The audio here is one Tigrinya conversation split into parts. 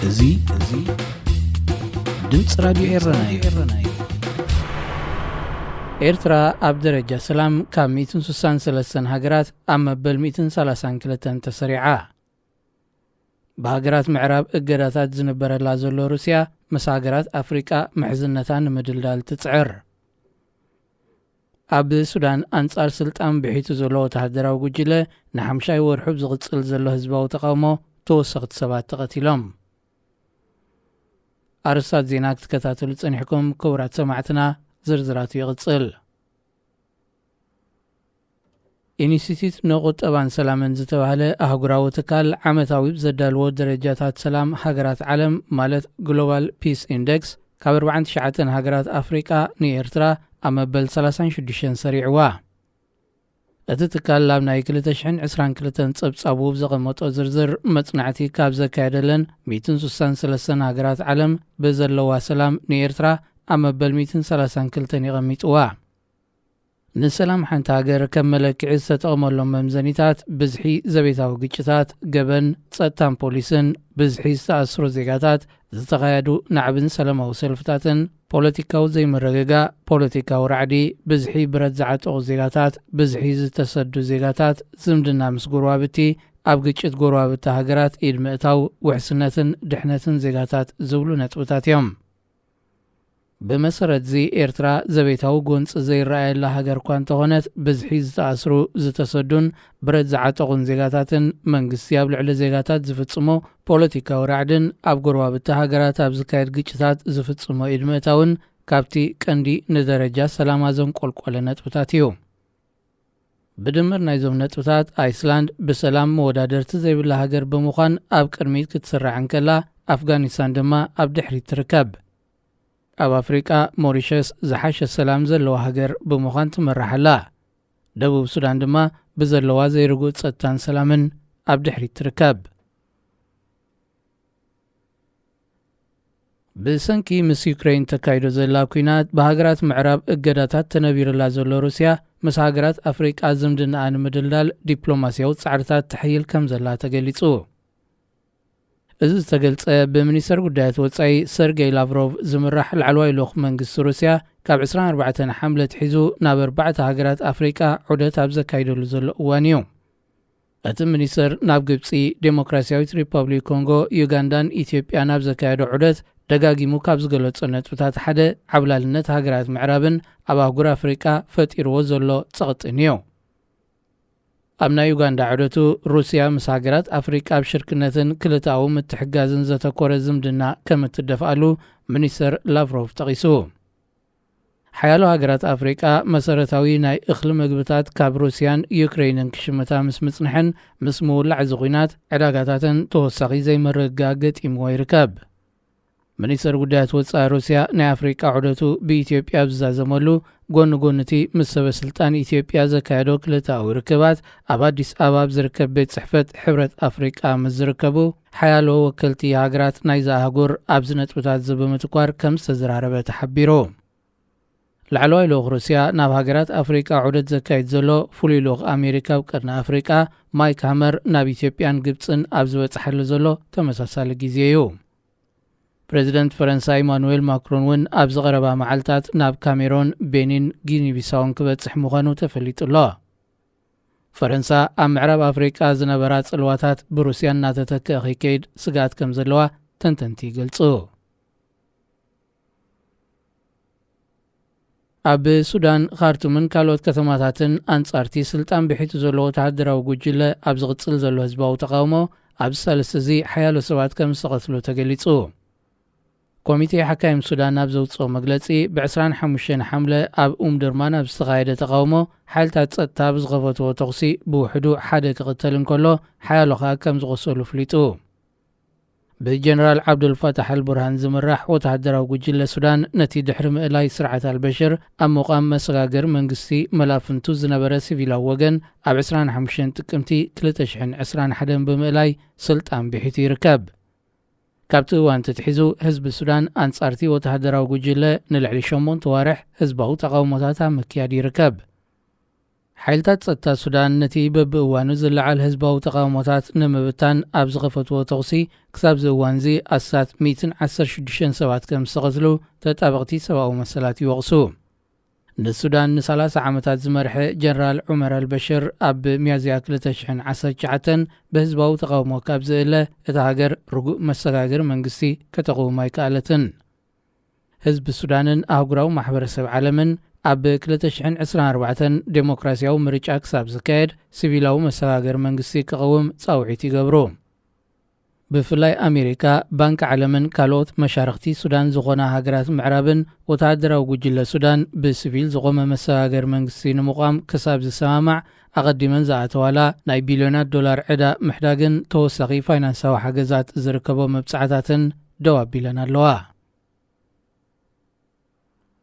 እዙይ ድምጽ ራዲዮ ኤረናይ ኤርትራ ኣብ ደረጃ ሰላም ካብ 163 ሃገራት ኣብ መበል 132 ተሰሪዓ። በሃገራት ምዕራብ እገዳታት ዝነበረላ ዘሎ ሩስያ ምስ ሃገራት ኣፍሪቃ ምሕዝነታ ንምድልዳል ትጽዕር። ኣብ ሱዳን አንጻር ስልጣን ብሒቱ ዘሎ ወተሃደራዊ ጉጅለ ንሓምሻይ ወርሑ ዝቕጽል ዘሎ ህዝባዊ ተቃውሞ ተወሰኽቲ ሰባት ተቐቲሎም። ኣርስታት ዜና ክትከታተሉ ጸኒሕኩም ክቡራት ሰማዕትና ዝርዝራቱ ይቕጽል። ኢንስቲትዩት ንቁጠባን ሰላምን ዝተባህለ ኣህጉራዊ ትካል ዓመታዊ ዘዳልዎ ደረጃታት ሰላም ሃገራት ዓለም ማለት ግሎባል ፒስ ኢንዴክስ ካብ 49 ሃገራት ኣፍሪቃ ንኤርትራ ኣብ መበል 36 ሰሪዕዋ። እቲ ትካል ላብ ናይ 2022 ጸብጻቡ ዘቐመጦ ዝርዝር መጽናዕቲ ካብ ዘካየደለን 163 ሃገራት ዓለም ብዘለዋ ሰላም ንኤርትራ ኣብ መበል 132 ይቐሚጥዋ። ንሰላም ሓንቲ ሃገር ከም መለክዒ ዝተጠቕመሎም መምዘኒታት ብዝሒ ዘቤታዊ ግጭታት፣ ገበን፣ ጸጥታን ፖሊስን፣ ብዝሒ ዝተኣስሩ ዜጋታት፣ ዝተኻየዱ ናዕብን ሰላማዊ ሰልፍታትን፣ ፖለቲካዊ ዘይመረግጋእ፣ ፖለቲካዊ ራዕዲ፣ ብዝሒ ብረት ዝዓጠቑ ዜጋታት፣ ብዝሒ ዝተሰዱ ዜጋታት፣ ዝምድና ምስ ጎረባብቲ፣ ኣብ ግጭት ጎረባብቲ ሃገራት ኢድ ምእታው፣ ውሕስነትን ድሕነትን ዜጋታት ዝብሉ ነጥብታት እዮም። ብመሰረት እዚ ኤርትራ ዘቤታዊ ጎንፂ ዘይረኣየላ ሃገር እኳ እንተኾነት ብዝሒ ዝተኣስሩ ዝተሰዱን ብረት ዝዓጠቑን ዜጋታትን መንግስቲ ኣብ ልዕሊ ዜጋታት ዝፍጽሞ ፖለቲካዊ ራዕድን ኣብ ጎረባብቲ ሃገራት ኣብ ዝካየድ ግጭታት ዝፍጽሞ ኢድ ምእታውን ካብቲ ቀንዲ ንደረጃ ሰላማ ዘንቆልቆለ ነጥብታት እዩ። ብድምር ናይዞም ነጥብታት ኣይስላንድ ብሰላም መወዳደርቲ ዘይብላ ሃገር ብምዃን ኣብ ቅድሚት ክትስራዕ እንከላ ኣፍጋኒስታን ድማ ኣብ ድሕሪት ትርከብ። ኣብ ኣፍሪቃ ሞሪሸስ ዝሓሸ ሰላም ዘለዋ ሃገር ብምዃን ትመራሓላ። ደቡብ ሱዳን ድማ ብዘለዋ ዘይርጉእ ጸጥታን ሰላምን ኣብ ድሕሪት ትርከብ። ብሰንኪ ምስ ዩክሬን ተካይዶ ዘላ ኩናት ብሃገራት ምዕራብ እገዳታት ተነቢርላ ዘሎ ሩስያ ምስ ሃገራት ኣፍሪቃ ዝምድናኣ ንምድልዳል ዲፕሎማስያዊ ጻዕርታት ትሕይል ከም ዘላ ተገሊጹ። እዚ ዝተገልጸ ብሚኒስተር ጉዳያት ወጻኢ ሰርጌይ ላቭሮቭ ዝምራሕ ላዕለዋይ ልኡኽ መንግስቲ ሩስያ ካብ 24 ሓምለ ሒዙ ናብ 4 ሃገራት ኣፍሪቃ ዑደት ኣብ ዘካይደሉ ዘሎ እዋን እዩ። እቲ ሚኒስተር ናብ ግብፂ፣ ዴሞክራሲያዊት ሪፐብሊክ ኮንጎ፣ ዩጋንዳን ኢትዮጵያን ናብ ዘካየዶ ዑደት ደጋጊሙ ካብ ዝገለጾ ነጥብታት ሓደ ዓብላልነት ሃገራት ምዕራብን ኣብ ኣህጉር ኣፍሪቃ ፈጢርዎ ዘሎ ጸቕጥን እዩ። ኣብ ናይ ዩጋንዳ ዑደቱ ሩስያ ምስ ሃገራት ኣፍሪቃ ኣብ ሽርክነትን ክልታዊ ምትሕጋዝን ዘተኮረ ዝምድና ከም እትደፍኣሉ ሚኒስተር ላቭሮቭ ጠቒሱ። ሓያሎ ሃገራት ኣፍሪቃ መሰረታዊ ናይ እኽሊ ምግብታት ካብ ሩስያን ዩክሬንን ክሽምታ ምስ ምጽንሐን ምስ ምውላዕ ዝኹናት ዕዳጋታትን ተወሳኺ ዘይመረግጋእ ገጢምዎ ይርከብ። ሚኒስተር ጉዳያት ወጻኢ ሩስያ ናይ ኣፍሪቃ ዑደቱ ብኢትዮጵያ ዝዛዘመሉ ጎኒ ጎንቲ ምስ ሰበስልጣን ኢትዮጵያ ዘካየዶ ክልታዊ ርክባት ኣብ ኣዲስ ኣበባ ዝርከብ ቤት ጽሕፈት ሕብረት ኣፍሪቃ ምስ ዝርከቡ ሓያሎ ወከልቲ ሃገራት ናይዛ ኣህጉር ኣብዚ ነጥብታት ብምትኳር ከም ዝተዘራረበ ተሓቢሩ። ላዕለዋይ ልኡኽ ሩስያ ናብ ሃገራት ኣፍሪቃ ዑደት ዘካይድ ዘሎ ፍሉይ ልኡኽ ኣሜሪካ ኣብ ቀርኒ ኣፍሪቃ ማይክ ሃመር ናብ ኢትዮጵያን ግብፅን ኣብ ዝበጽሓሉ ዘሎ ተመሳሳሊ ግዜ እዩ። ፕሬዚደንት ፈረንሳይ ኢማኑኤል ማክሮን እውን ኣብ ዝቐረባ መዓልታት ናብ ካሜሮን፣ ቤኒን፣ ጊኒ ቢሳውን ክበጽሕ ምዃኑ ተፈሊጡሎ። ፈረንሳ ኣብ ምዕራብ ኣፍሪቃ ዝነበራ ጽልዋታት ብሩስያ እናተተክአ ኺከይድ ስጋት ከም ዘለዋ ተንተንቲ ይገልጹ። ኣብ ሱዳን ካርቱምን ካልኦት ከተማታትን አንጻርቲ ስልጣን ብሒቱ ዘሎ ወተሃደራዊ ጉጅለ ኣብ ዝቕጽል ዘሎ ህዝባዊ ተቃውሞ ኣብ ሳልስቲ እዚ ሓያሎ ሰባት ከም ዝተቐትሉ ተገሊጹ። ኮሚቴ ሓካይም ሱዳን ኣብ ዘውፅኦ መግለጺ ብ25 ሓምለ ኣብ ኡምድርማን ኣብ ዝተኻየደ ተቃውሞ ሓይልታት ጸጥታ ብዝኸፈትዎ ተኽሲ ብውሕዱ ሓደ ክቕተል እንከሎ ሓያሎ ኸኣ ከም ዝቖሰሉ ፍሊጡ። ብጀነራል ዓብዱልፈታሕ አልቡርሃን ዝምራሕ ወተሃደራዊ ጉጅለ ሱዳን ነቲ ድሕሪ ምእላይ ስርዓት አልበሽር ኣብ ምዃም መሰጋገር መንግስቲ መላፍንቱ ዝነበረ ሲቪላዊ ወገን ኣብ 25 ጥቅምቲ 2021 ብምእላይ ስልጣን ብሒቱ ይርከብ። ካብቲ እዋን ትትሒዙ ህዝቢ ሱዳን አንጻርቲ ወተሃደራዊ ጉጅለ ንልዕሊ 8 ዋርሕ ህዝባዊ ተቃውሞታት ኣብ ምክያድ ይርከብ። ሓይልታት ጸጥታ ሱዳን ነቲ በብእዋኑ ዝለዓል ህዝባዊ ተቃውሞታት ንምብታን ኣብ ዝኸፈትዎ ተቕሲ ክሳብ ዝእዋን እዚ ኣሳት 116 ሰባት ከም ዝተቐትሉ ተጣበቕቲ ሰብኣዊ መሰላት ይወቕሱ። ንሱዳን ን30 ዓመታት ዝመርሐ ጀነራል ዑመር አልበሽር ኣብ ሚያዝያ 2019 በህዝባዊ ተቃውሞ ካብ ዝእለ እታ ሃገር ርጉእ መሰጋገር መንግስቲ ከተቕውም ኣይከኣለትን። ህዝቢ ሱዳንን ኣህጉራዊ ማሕበረሰብ ዓለምን ኣብ 2024 ዴሞክራሲያዊ ምርጫ ክሳብ ዝካየድ ሲቪላዊ መሰጋገር መንግስቲ ክቐውም ጻውዒት ይገብሩ። ብፍላይ ኣሜሪካ፣ ባንኪ ዓለምን ካልኦት መሻርክቲ ሱዳን ዝኾና ሃገራት ምዕራብን ወታደራዊ ጉጅለ ሱዳን ብሲቪል ዝቆመ መሰጋገር መንግስቲ ንምቋም ክሳብ ዝሰማማዕ ኣቐዲመን ዝኣተዋላ ናይ ቢልዮናት ዶላር ዕዳ ምሕዳግን ተወሳኺ ፋይናንሳዊ ሓገዛት ዝርከቦ መብጻዕታትን ደው ኣቢለን ኣለዋ።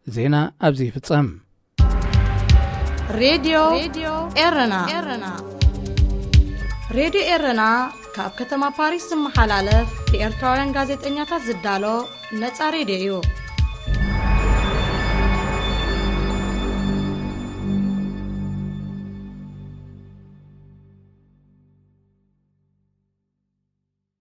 ዜና ኣብዚ ይፍጸም። ሬድዮ ኤረና ሬድዮ ኤረና ካብ ከተማ ፓሪስ ዝመሓላለፍ ብኤርትራውያን ጋዜጠኛታት ዝዳሎ ነፃ ሬድዮ እዩ።